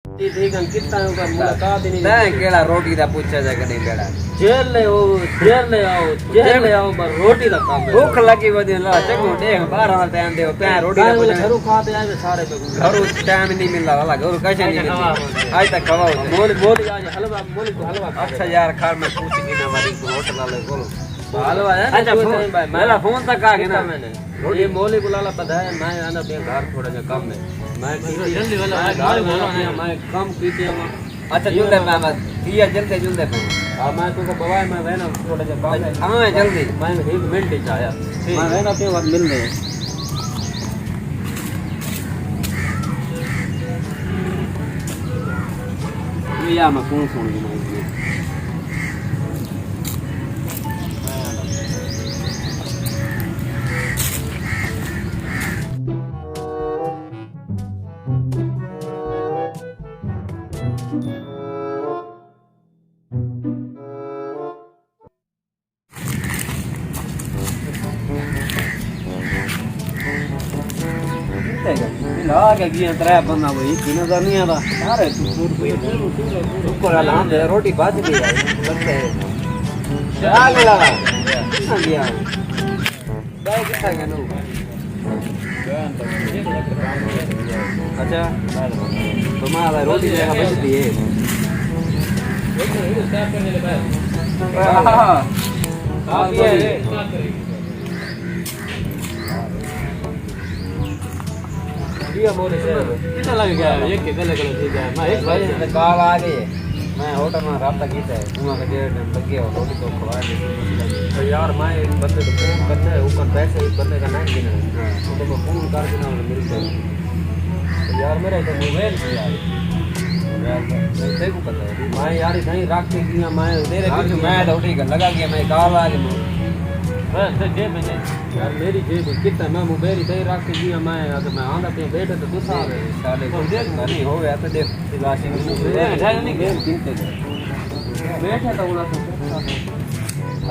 ठीक है कितना होगा मुलाकात ही नहीं तैं केड़ा रोटी दा पूछा जा कने बेड़ा जेल ले आओ पर रोटी दा काम है भूख लगी वदी ला चको देख 12 दा टाइम दे पे रोटी दा पूछा घरों खाते आए सारे पे घरों टाइम नहीं मिलदा वाला घरों कैसे नहीं मिलदा आज तक खवाओ मोली आज हलवा मोली को हलवा अच्छा यार खार में पूछ के ना वाली होटल वाले बोलो हलवा है अच्छा मेरा फोन तक आ गया ना मैंने ये मोली बुलाला पता है मैं आना पे घर थोड़ा सा कम है मैं जल्दी वाला घर बोलो ना मैं कम पीते हूं अच्छा जुलदे मैं दिया जल्दी जुलदे हां मैं तो बवाए मैं रहना थोड़ा सा काम है हां जल्दी मैं 1 मिनट ही आया मैं रहना पे वक्त मिल रहे ये या मैं फोन सुन के मैं लागे गिया त्रै बंदा भाई बिना नहीं आता अरे तू को लाम दे रोटी बात भी लगता है क्या गया कितना गया बाय कितना गया नो अच्छा तुम्हारा रोटी जगह बचती है हां ये बोले से कितना लग गया एक के गले गले ठीक है मैं एक भाई ने कॉल आ गई मैं होटल में रात तक था तुम का डेढ़ दिन लग गया रोटी तो खवा दे तो यार मैं एक बंदे को फोन करते है ऊपर पैसे एक बंदे का नहीं देना तो मैं फोन कर देना मिलते तो यार मेरा तो मोबाइल से यार मैं देखो पता है मैं यार नहीं रख के गया मैं तेरे कुछ मैं तो ठीक है लगा गया मैं कॉल आ गई बस जेब में यार मेरी जेब कितना मैं मोबाइल दे रख के दिया मैं अगर मैं आंदा पे बैठे तो तू सारे साले को देख नहीं हो गया तो देख दिलासी में नहीं गेम किनते बैठे तो बोला तो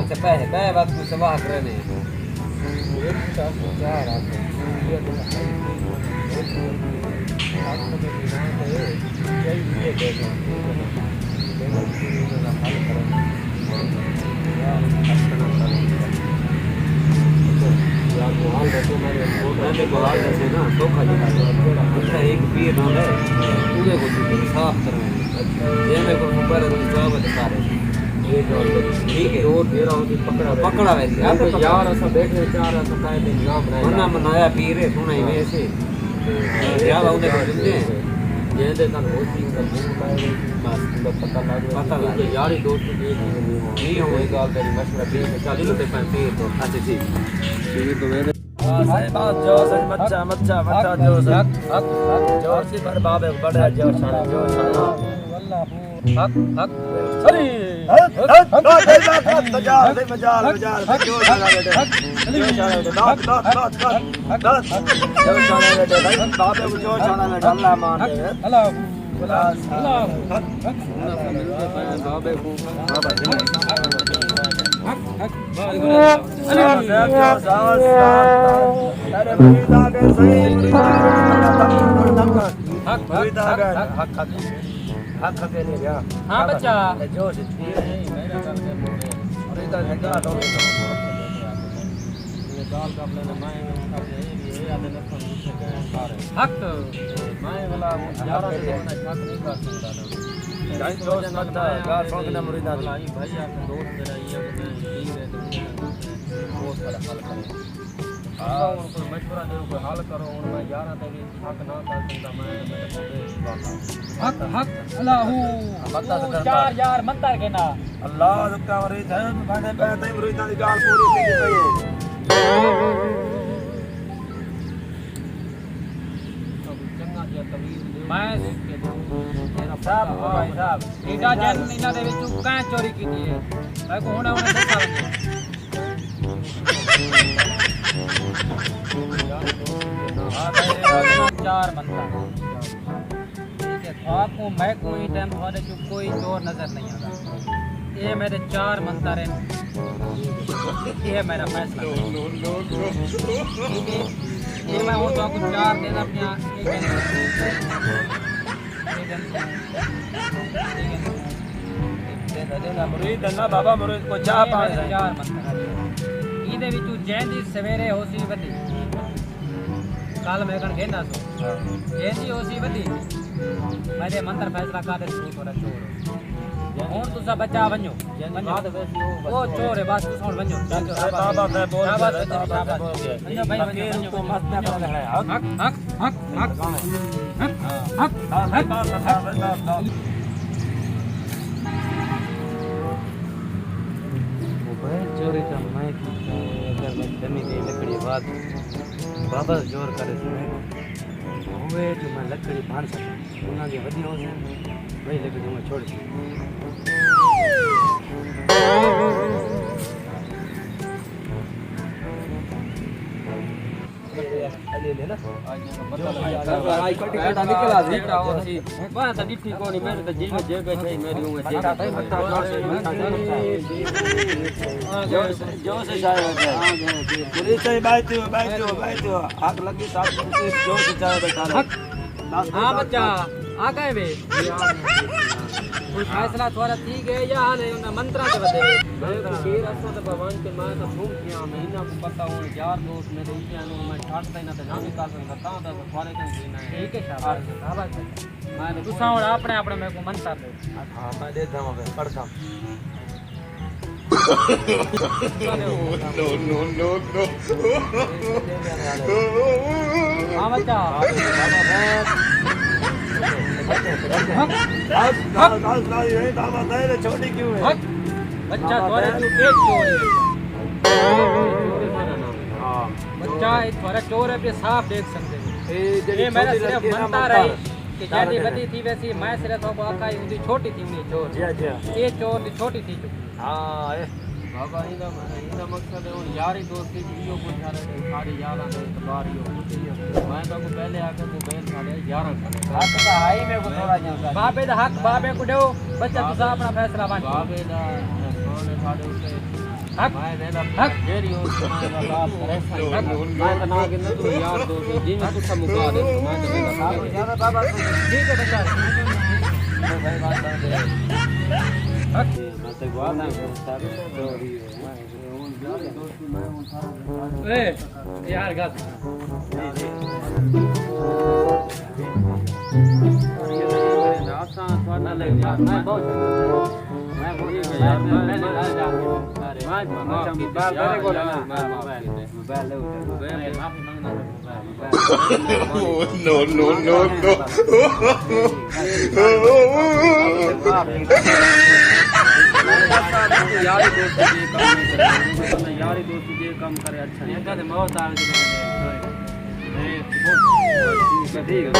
अच्छा पहले बात को सवाल करे नहीं एक साथ क्या रात ये तो आज तो बिना है ये देखो हल करो यार हाल रहते मेरे मोटे को हाल रहते ना धोखा दिखा एक पीर ना है पूरे को साफ करना ये मेरे को ऊपर जवाब दिखा रहे ये जो ठीक है रोड दे रहा हूं पकड़ा वैसे आप यार ऐसा बैठे चार ऐसा काहे दिन नाम बनाया ना मनाया पीर है सुना ही वैसे यार आउंदे को दिंदे ये दे का होती है बस पता लग यार ही दोस्त नहीं हो एक गाल तेरी मशवरा भी चल लो ते पे तो अच्छा ठीक ठीक तो मेरे साहब जो सच मच्छा जो जोर से पर बाबे बड़ा जोर शान हक हक अरे हक मजाल जो शाना बेटे जो शाना बेटे बाबे जो शाना में अल्लाह मान दे अल्लाह बाबे को अरे मुरीदा के सही हक के ले गया हां बच्चा जो से मेरा कर दे मुरीदा झंडा तो ये गाल का अपने मैं कर दे ये आदे न हक मैं वाला 11 से मैं हक नहीं कर सकता ना जान जो समझता है गाल फोड़ के मुरीदा भाई आपका दोस्त मेरा ये ठीक है तो बहुत बड़ा हल करो हां उनको मशवरा दे कोई हल करो और मैं 11 तक हक ना कर सकता मैं हक हक अल्लाह चार यार मंतर के ना अल्लाह का वरीद है बांधे पे ते मुरीदा की गाल पूरी की गई मैं साहब भाई साहब ईटा जन इना दे विच कां चोरी कीती है मैं को हुणे देखा हां भाई चार बंदा ठीक है आपको मैं कोई टाइम थोड़े जो कोई चोर नजर नहीं आता ये मेरे चार मंतर हैं ये है मेरा फैसला ये मैं वो तो आपको चार देना अपने मुरीद ना बाबा मुरीद को चाह पानी यार ਇਹਦੇ ਵਿੱਚ ਜੈਂਦੀ ਸਵੇਰੇ ਹੋਸੀ ਵਧੀ ਕੱਲ ਮੈਂ ਕਣ ਕਹਿੰਦਾ ਸੋ ਜੈਂਦੀ ਹੋਸੀ ਵਧੀ ਮੇਰੇ ਮੰਤਰ ਫੈਸਲਾ ਕਾਦੇ ਸੂ ਕੋਲ ਚੋਰ ਹੁਣ ਤੁਸੀਂ ਬਚਾ ਵੰਜੋ ਉਹ ਚੋਰ ਹੈ ਬਸ ਤੁਸੀਂ ਹੁਣ ਵੰਜੋ बाबा मैं बोल शाबाश शाबाश बोल गया वंजो भाई वंजो तो मस्त है हक हक हक हक हक हक हक चोरी का मैं अगर मैं जमी गई लकड़ी बात बाबा जोर करे हुए जो मैं लकड़ी फाड़ सका उन्हें के वधी हो से वही लकड़ी मैं छोड़ दी ले ले ना आई कटा निकला दे बस डिठी को नहीं मेरे तो जी में जे बैठे मेरी उम्र जे जो से जाए पुलिस से बैठो आग लगी साथ जो से जाए बैठा हां बच्चा आ गए वे कुछ फैसला थोड़ा ठीक है या हाल है उन मंत्रा के बदले मैं तो शेर असो तो भगवान के मैं तो घूम गया महीना को पता हो यार दोस्त मेरे उनके अनु मैं छाटता ही ना तो जान निकाल सकता हूं तो थोड़े दिन जीना है ठीक है शाबाश शाबाश मैं तू सावड़ अपने अपने में को मंत्र दे हां मैं देता हूं पढ़ता हां बच्चा छोटी क्यों है बच्चा थोड़ा तू एक चोर है बच्चा एक थोड़ा चोर है पे साफ देख सकते हो ये मेरा सिर्फ मनता रही कि जैसी बड़ी थी वैसी मैं सिर्फ तो आका ही छोटी थी उन्हीं चोर ये चोर थी छोटी थी हां बाबा इनका मकसद है उन यारी दोस्ती जियो को सारे सारे यार आने तो बाहर यो मैं तो को पहले आके को बैल सारे 11 करे हक तो हाई में को थोड़ा जा बाबे दा हक बाबे को दो बच्चा तू अपना फैसला बांट बाबे दा कौन है सारे उसे हक मैं देना हक तेरी हो तुम्हारा बाप करे मैं तो ना के न तू यार दोस्त जी में कुछ मुका दे मैं तो देना ज्यादा बाबा ठीक है बच्चा भाई बात कर दे हक मैं तो बात नहीं करता चोरी ए यार गात आसान थोड़ा लग गया मैं बहुत मैं बोली यार मैंने कहा जाके अरे मैं बाल करे को ना मोबाइल ले मोबाइल माफी मांगना No, no, no, no. यारी दोस्ती ये काम करे अच्छा नहीं कहते मौत आवे ठीक है